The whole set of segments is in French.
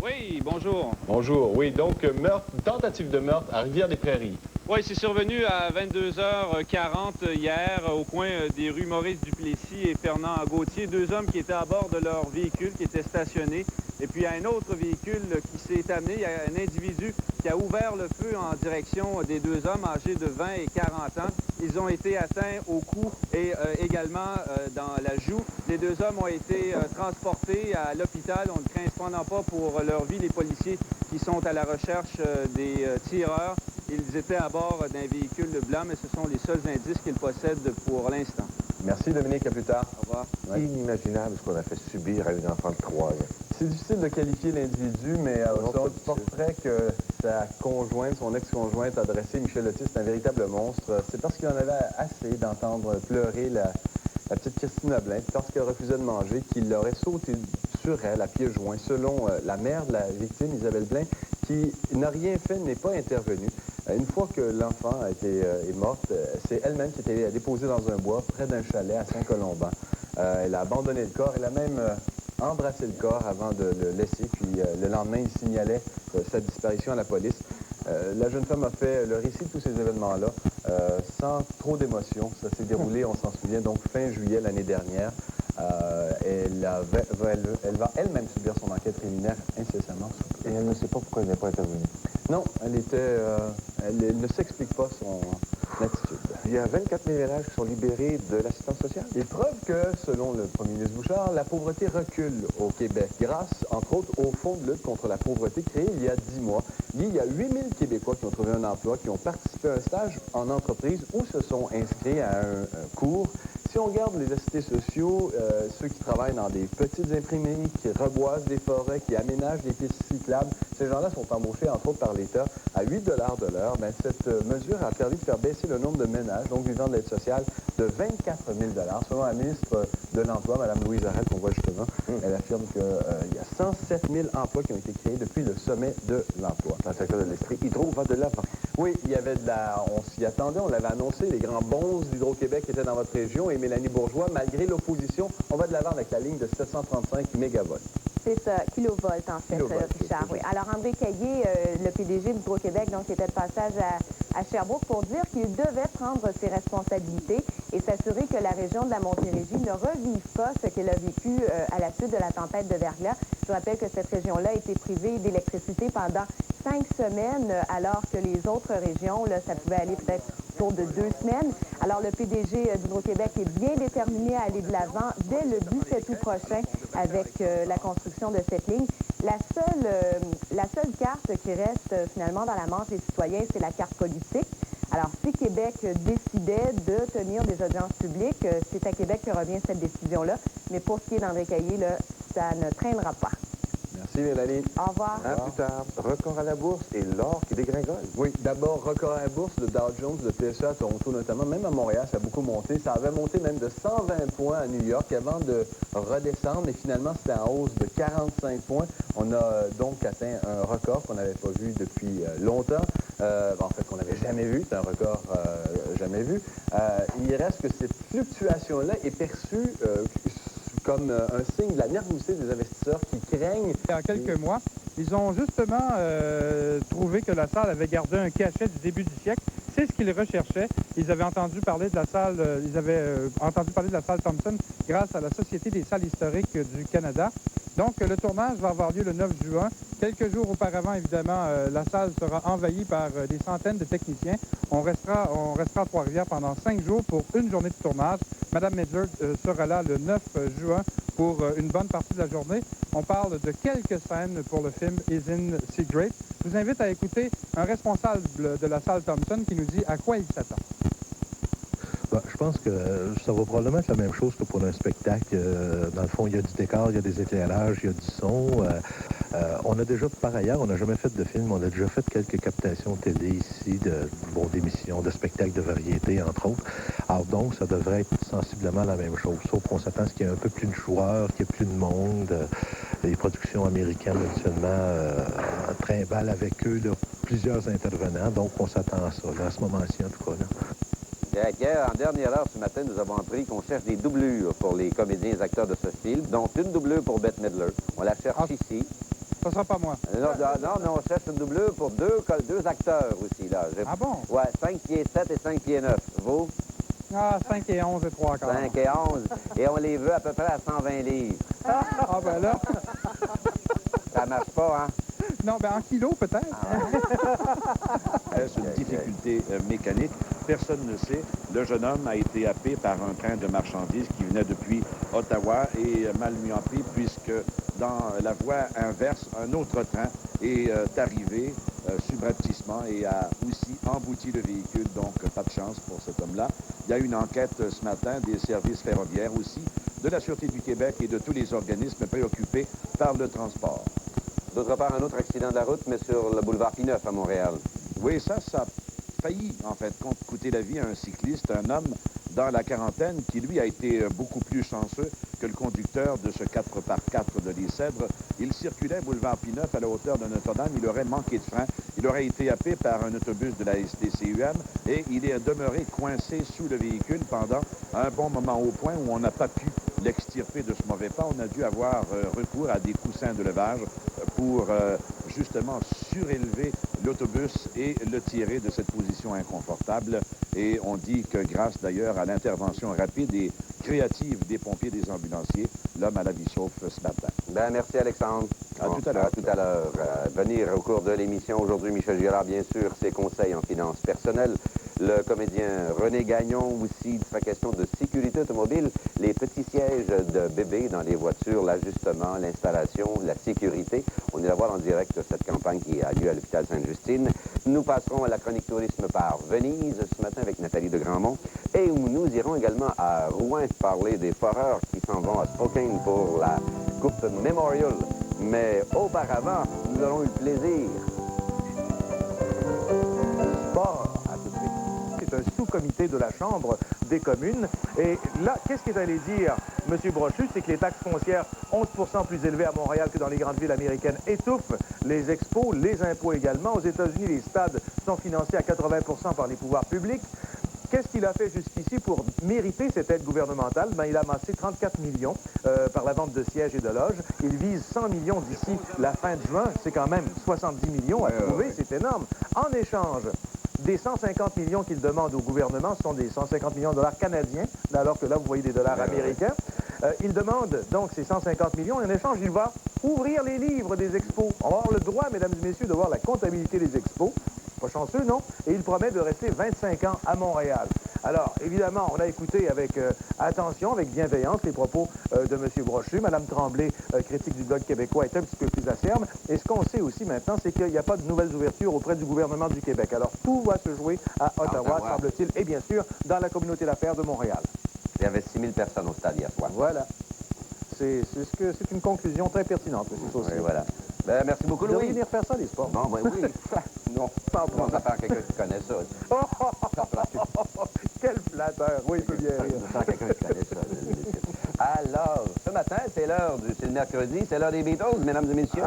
Oui, bonjour. Bonjour. Oui, donc tentative de meurtre à Rivière-des-Prairies. Oui, c'est survenu à 22h40 hier au coin des rues Maurice Duplessis et Fernand Gauthier. Deux hommes qui étaient à bord de leur véhicule qui était stationné. Et puis, il y a un autre véhicule qui s'est amené. Il y a un individu qui a ouvert le feu en direction des deux hommes âgés de 20 et 40 ans. Ils ont été atteints au cou et également dans la joue. Les deux hommes ont été transportés à l'hôpital. On ne craint cependant pas pour leur vie. Les policiers qui sont à la recherche des tireurs. Ils étaient à bord d'un véhicule blanc, mais ce sont les seuls indices qu'ils possèdent pour l'instant. Merci, Dominique. À plus tard. Au revoir. Ouais. Inimaginable ce qu'on a fait subir à une enfant de 3 ans. C'est difficile de qualifier l'individu, mais son portrait que sa conjointe, son ex-conjointe a dressé, Michel Otis, c'est un véritable monstre. C'est parce qu'il en avait assez d'entendre pleurer la petite Christine Lablin, parce qu'elle refusait de manger, qu'il aurait sauté sur elle à pieds joints, selon la mère de la victime, Isabelle Blain, qui n'a rien fait, n'est pas intervenue. Une fois que l'enfant est morte, c'est elle-même qui était déposée dans un bois près d'un chalet à Saint-Colomban. Elle a abandonné le corps, elle a même embrassé le corps avant de le laisser, puis le lendemain, il signalait sa disparition à la police. La jeune femme a fait le récit de tous ces événements-là sans trop d'émotion. Ça s'est déroulé, on s'en souvient, donc fin juillet l'année dernière. Elle va elle-même subir son enquête préliminaire incessamment. Et elle ne sait pas pourquoi elle n'est pas intervenue. Non, elle ne s'explique pas son attitude. Il y a 24 000 ménages qui sont libérés de l'assistance sociale. Et preuve que, selon le premier ministre Bouchard, la pauvreté recule au Québec grâce, entre autres, au Fonds de lutte contre la pauvreté créé il y a 10 mois. Il y a 8 000 Québécois qui ont trouvé un emploi, qui ont participé à un stage en entreprise ou se sont inscrits à un cours. Si on regarde les assistés sociaux, ceux qui travaillent dans des petites imprimeries, qui reboisent des forêts, qui aménagent des pistes cyclables, ces gens-là sont embauchés, entre autres, par l'État à 8 de l'heure. Bien, cette mesure a permis de faire baisser le nombre de ménages, donc vivant de l'aide sociale, de 24 000 selon la ministre de l'Emploi, Mme Louise Arel, qu'on voit justement. Elle affirme qu'il y a 107 000 emplois qui ont été créés depuis le sommet de l'emploi. Dans le secteur de l'Estrie, Hydro va de l'avant. Oui, il y avait on s'y attendait, on l'avait annoncé, les grands bons d'Hydro-Québec étaient dans votre région, et Mélanie Bourgeois, malgré l'opposition, on va de l'avant avec la ligne de 735 mégavolts. C'est ça, kilovolts en fait, Richard. Oui. Alors, André Caillé, le PDG d'Hydro-Québec, donc, était de passage à Sherbrooke pour dire qu'il devait prendre ses responsabilités et s'assurer que la région de la Montérégie ne revive pas ce qu'elle a vécu à la suite de la tempête de verglas. Je vous rappelle que cette région-là a été privée d'électricité pendant 5 semaines, alors que les autres régions, là, ça pouvait aller peut-être autour de 2 semaines. Alors, le PDG d'Hydro-Québec est bien déterminé à aller de l'avant dès le 17 août prochain avec la construction de cette ligne. La seule carte qui reste finalement dans la manche des citoyens, c'est la carte politique. Alors, si Québec décidait de tenir des audiences publiques, c'est à Québec que revient cette décision-là. Mais pour ce qui est d'André Caillé, là, ça ne traînera pas. Merci, Mélanie. Au revoir. À plus tard. Record à la bourse et l'or qui dégringole. Oui, d'abord, record à la bourse, le Dow Jones, le PSE à Toronto notamment, même à Montréal, ça a beaucoup monté. Ça avait monté même de 120 points à New York avant de redescendre, et finalement, c'était en hausse de 45 points. On a donc atteint un record qu'on n'avait pas vu depuis longtemps. En fait, qu'on n'avait jamais vu. C'est un record jamais vu. Il reste que cette fluctuation-là est perçue comme un signe de la nervosité des investisseurs qui craignent. Il y a quelques mois, ils ont justement trouvé que la salle avait gardé un cachet du début du siècle. C'est ce qu'ils recherchaient. Ils avaient entendu parler de la salle, Thompson grâce à la Société des salles historiques du Canada. Donc, le tournage va avoir lieu le 9 juin. Quelques jours auparavant, évidemment, la salle sera envahie par des centaines de techniciens. On restera à Trois-Rivières pendant 5 jours pour une journée de tournage. Madame Medler sera là le 9 juin pour une bonne partie de la journée. On parle de quelques scènes pour le film Is in Secret. Je vous invite à écouter un responsable de la salle Thompson qui nous dit à quoi il s'attend. Je pense que ça va probablement être la même chose que pour un spectacle. Dans le fond, il y a du décor, il y a des éclairages, il y a du son. On a déjà, par ailleurs, on n'a jamais fait de film, on a déjà fait quelques captations télé ici, d'émissions, de spectacles de variété, entre autres. Alors donc, ça devrait être sensiblement la même chose, sauf qu'on s'attend à ce qu'il y ait un peu plus de joueurs, qu'il y ait plus de monde. Les productions américaines, habituellement, trimballent avec eux plusieurs intervenants, donc on s'attend à ça, à ce moment-ci, en tout cas. Là. En dernière heure ce matin, nous avons appris qu'on cherche des doublures pour les comédiens et acteurs de ce film, dont une doublure pour Bette Midler. On la cherche ici. Ça sera pas moi. Non, mais on cherche une doublure pour deux acteurs aussi, là. Ah bon? Ouais, 5 pieds 7 et 5 pieds 9. Vous? Ah, 5 et 11 et 3 quarts. 5 et 11. Et on les veut à peu près à 120 livres. Ah, ben là. Ça marche pas, hein? Non, ben en kilos, peut-être. Est-ce une difficulté mécanique? Personne ne sait. Le jeune homme a été happé par un train de marchandises qui venait depuis Ottawa et mal mis en pris puisque dans la voie inverse, un autre train est arrivé subrepticement et a aussi embouti le véhicule. Donc, pas de chance pour cet homme-là. Il y a une enquête ce matin des services ferroviaires aussi, de la Sûreté du Québec et de tous les organismes préoccupés par le transport. D'autre part, un autre accident de la route, mais sur le boulevard P9 à Montréal. Oui, ça a failli, en fait, coûter la vie à un cycliste, un homme dans la quarantaine, qui, lui, a été beaucoup plus chanceux que le conducteur de ce 4x4 de l'Icèdre. Il circulait boulevard P9 à la hauteur de Notre-Dame. Il aurait manqué de frein. Il aurait été happé par un autobus de la STCUM et il est demeuré coincé sous le véhicule pendant un bon moment, au point où on n'a pas pu l'extirper de ce mauvais pas. On a dû avoir recours à des coussins de levage pour justement surélever l'autobus et le tirer de cette position inconfortable. Et on dit que grâce d'ailleurs à l'intervention rapide et créative des pompiers, des ambulanciers, l'homme a la vie sauf ce matin. Ben, merci Alexandre. À tout à l'heure. À tout à l'heure. Venir au cours de l'émission aujourd'hui, Michel Girard, bien sûr, ses conseils en finances personnelles. Le comédien René Gagnon aussi, il sera question de sécurité automobile, les petits sièges de bébés dans les voitures, l'ajustement, l'installation, la sécurité. On ira voir en direct cette campagne qui a lieu à l'hôpital Sainte-Justine. Nous passerons à la chronique tourisme par Venise ce matin avec Nathalie de Grandmont. Et où nous irons également à Rouen parler des foreurs qui s'en vont à Spokane pour la Coupe Memorial. Mais auparavant, nous aurons eu le plaisir. Sport, à tout de suite. C'est un sous-comité de la Chambre des communes. Et là, qu'est-ce qu'il est allé dire, M. Brochu? C'est que les taxes foncières 11% plus élevées à Montréal que dans les grandes villes américaines étouffent les expos, les impôts également. Aux États-Unis, les stades sont financés à 80% par les pouvoirs publics. Qu'est-ce qu'il a fait jusqu'ici pour mériter cette aide gouvernementale? Ben, il a amassé 34 millions par la vente de sièges et de loges. Il vise 100 millions d'ici la fin de juin. C'est quand même 70 millions à trouver. C'est énorme. En échange des 150 millions qu'il demande au gouvernement, ce sont des 150 millions de dollars canadiens, alors que là, vous voyez des dollars américains. Il demande donc ces 150 millions. En échange, il va ouvrir les livres des expos. On va avoir le droit, mesdames et messieurs, de voir la comptabilité des expos. Pas chanceux, non? Et il promet de rester 25 ans à Montréal. Alors, évidemment, on a écouté avec attention, avec bienveillance, les propos de M. Brochu. Mme Tremblay, critique du Bloc québécois, est un petit peu plus acerbe. Et ce qu'on sait aussi maintenant, c'est qu'il n'y a pas de nouvelles ouvertures auprès du gouvernement du Québec. Alors, tout va se jouer à Ottawa, semble-t-il, et bien sûr, dans la communauté d'affaires de Montréal. Il y avait 6 000 personnes au stade hier soir. Voilà. C'est une conclusion très pertinente, M. Saucier. Oui, voilà. Ben, merci beaucoup, Vous devriez Louis. venir faire ça, les sports. Bon, ben oui. Non, pas pour ça faire quelqu'un qui connaît ça. Quel flatteur. Oui, il peut bien rire. Ça quelqu'un qui connaît ça. Alors, ce matin, c'est le mercredi, c'est l'heure des Beatles, mesdames et messieurs.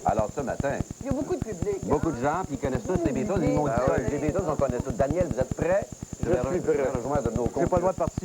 Alors, ce matin, il y a beaucoup de public. Beaucoup de gens, puis ils connaissent tous les Beatles. Ils m'ont dit ça. Les Beatles, on connaît tous. Daniel, vous êtes prêts? Je suis prêt. Rejoindre nos J'ai pas le droit de participer.